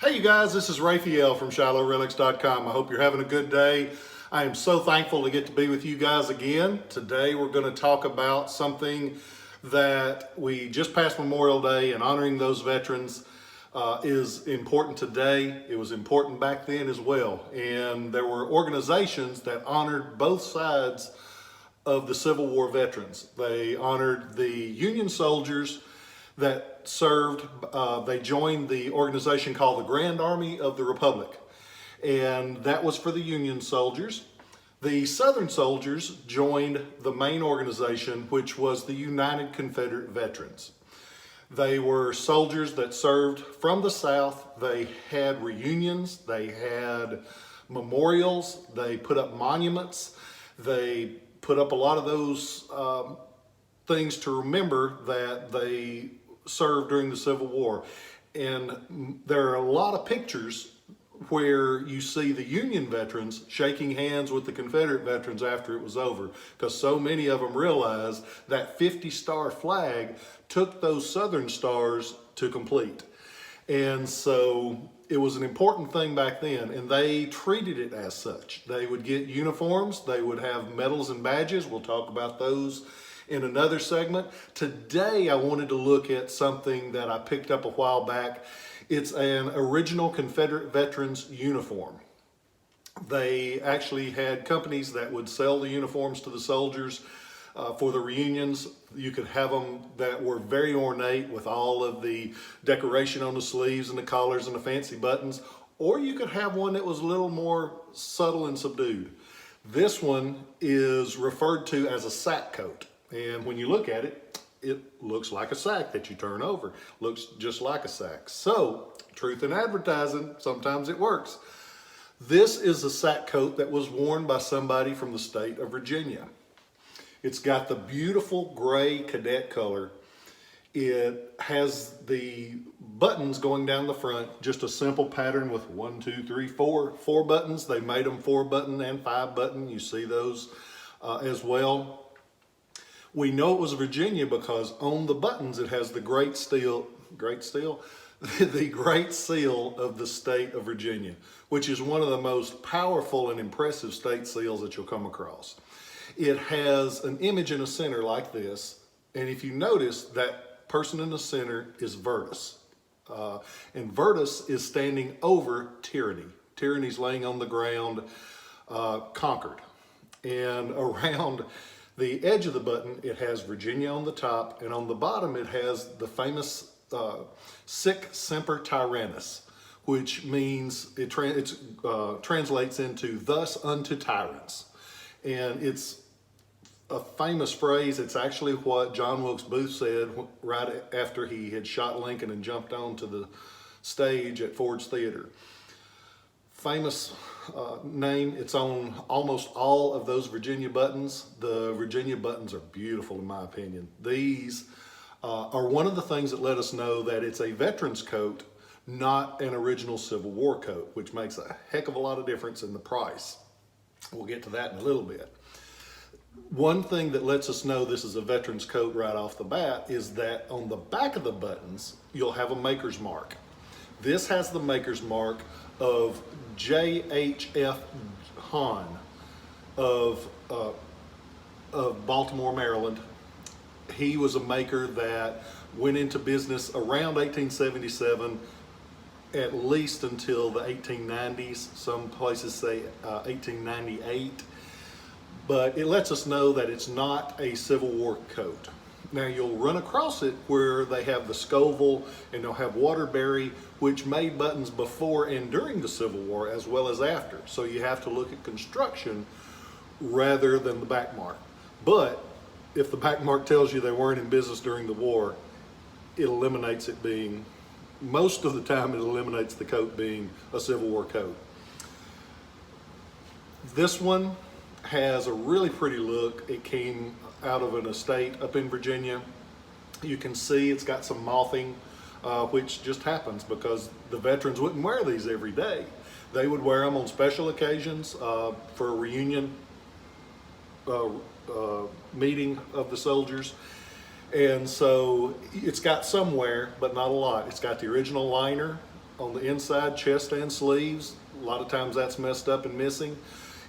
Hey you guys, this is Rafael from ShilohRelics.com. I hope you're having a good day. I am so thankful to get to be with you guys again. Today we're going to talk about something that we just passed Memorial Day, and honoring those veterans is important today. It was important back then as well. And there were organizations that honored both sides of the Civil War veterans. They honored the Union soldiers that served. They joined the organization called the Grand Army of the Republic, and that was for the Union soldiers. The Southern soldiers joined the main organization, which was the United Confederate Veterans. They were soldiers that served from the South. They had reunions, they had memorials, they put up monuments, they put up a lot of those things to remember that they served during the Civil War. And there are a lot of pictures where you see the Union veterans shaking hands with the Confederate veterans after it was over, because so many of them realized that 50-star flag took those Southern stars to complete. And so it was an important thing back then, and they treated it as such. They would get uniforms, they would have medals and badges. We'll talk about those in another segment. Today I wanted to look at something that I picked up a while back. It's an original Confederate veterans uniform. They actually had companies that would sell the uniforms to the soldiers for the reunions. You could have them that were very ornate with all of the decoration on the sleeves and the collars and the fancy buttons, or you could have one that was a little more subtle and subdued. This one is referred to as a sack coat. And when you look at it, it looks like a sack that you turn over. Looks just like a sack. So, truth in advertising, sometimes it works. This is a sack coat that was worn by somebody from the state of Virginia. It's got the beautiful gray cadet color. It has the buttons going down the front, just a simple pattern with 1, 2, 3, 4 buttons. They made them 4-button and 5-button. You see those as well. We know it was Virginia because on the buttons it has the great seal of the state of Virginia, which is one of the most powerful and impressive state seals that you'll come across. It has an image in the center like this, and if you notice, that person in the center is Virtus. And Virtus is standing over tyranny. Tyranny's laying on the ground, conquered. And around the edge of the button, it has Virginia on the top, and on the bottom it has the famous Sic Semper Tyrannis, which means it translates into "thus unto tyrants." And it's a famous phrase. It's actually what John Wilkes Booth said right after he had shot Lincoln and jumped onto the stage at Ford's Theater. Famous name. It's on almost all of those Virginia buttons. The Virginia buttons are beautiful in my opinion. These are one of the things that let us know that it's a veteran's coat, not an original Civil War coat, which makes a heck of a lot of difference in the price. We'll get to that in a little bit. One thing that lets us know this is a veteran's coat right off the bat is that on the back of the buttons, you'll have a maker's mark. This has the maker's mark of J.H.F. Hahn of Baltimore, Maryland. He was a maker that went into business around 1877, at least until the 1890s. Some places say 1898. But it lets us know that it's not a Civil War coat. Now you'll run across it where they have the Scoville and they'll have Waterbury, which made buttons before and during the Civil War as well as after. So you have to look at construction rather than the back mark. But if the back mark tells you they weren't in business during the war, it eliminates it being, most of the time it eliminates the coat being a Civil War coat. This one has a really pretty look. It came out of an estate up in Virginia. You can see it's got some mothing, which just happens because the veterans wouldn't wear these every day. They would wear them on special occasions for a reunion meeting of the soldiers. And so it's got some wear, but not a lot. It's got the original liner on the inside, chest and sleeves. A lot of times that's messed up and missing.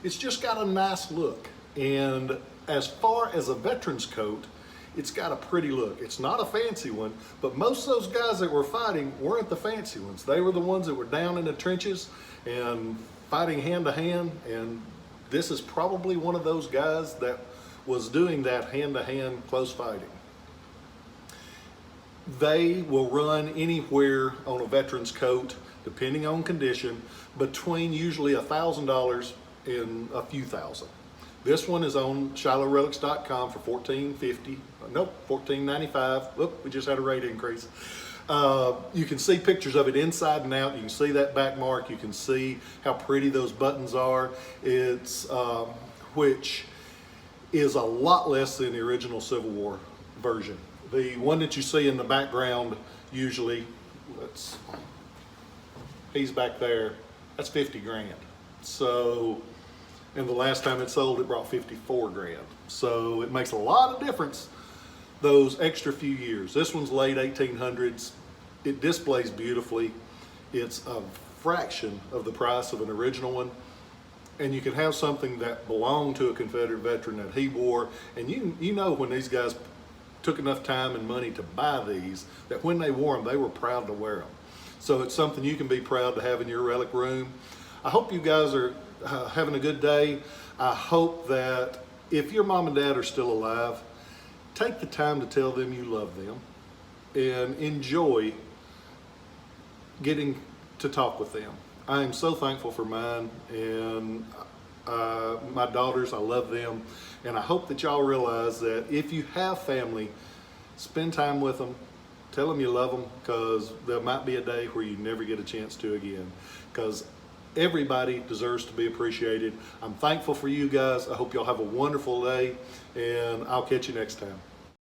It's just got a nice look. And as far as a veteran's coat, it's got a pretty look. It's not a fancy one, but most of those guys that were fighting weren't the fancy ones. They were the ones that were down in the trenches and fighting hand to hand, and this is probably one of those guys that was doing that hand to hand close fighting. They will run anywhere on a veteran's coat, depending on condition, between usually $1,000 and a few thousand. This one is on ShilohRelics.com for $14.50. Nope, $14.95. Look, we just had a rate increase. You can see pictures of it inside and out. You can see that back mark. You can see how pretty those buttons are. It's which is a lot less than the original Civil War version. The one that you see in the background usually, he's back there. That's 50 grand. So. And the last time it sold, it brought 54 grand. So it makes a lot of difference those extra few years. This one's late 1800s. It displays beautifully. It's a fraction of the price of an original one. And you can have something that belonged to a Confederate veteran that he wore. And you know when these guys took enough time and money to buy these, that when they wore them, they were proud to wear them. So it's something you can be proud to have in your relic room. I hope you guys are having a good day. I hope that if your mom and dad are still alive, take the time to tell them you love them and enjoy getting to talk with them. I am so thankful for mine and my daughters. I love them, and I hope that y'all realize that if you have family, spend time with them. Tell them you love them, because there might be a day where you never get a chance to again, because everybody deserves to be appreciated. I'm thankful for you guys. I hope y'all have a wonderful day, and I'll catch you next time.